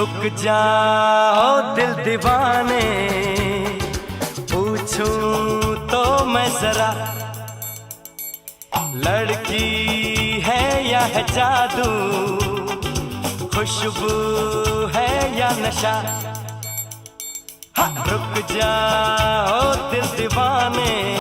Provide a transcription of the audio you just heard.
रुक जाओ दिल दीवाने, पूछूं तो मैं जरा, लड़की है या है जादू, खुशबू है या नशा। रुक जाओ दिल दीवाने।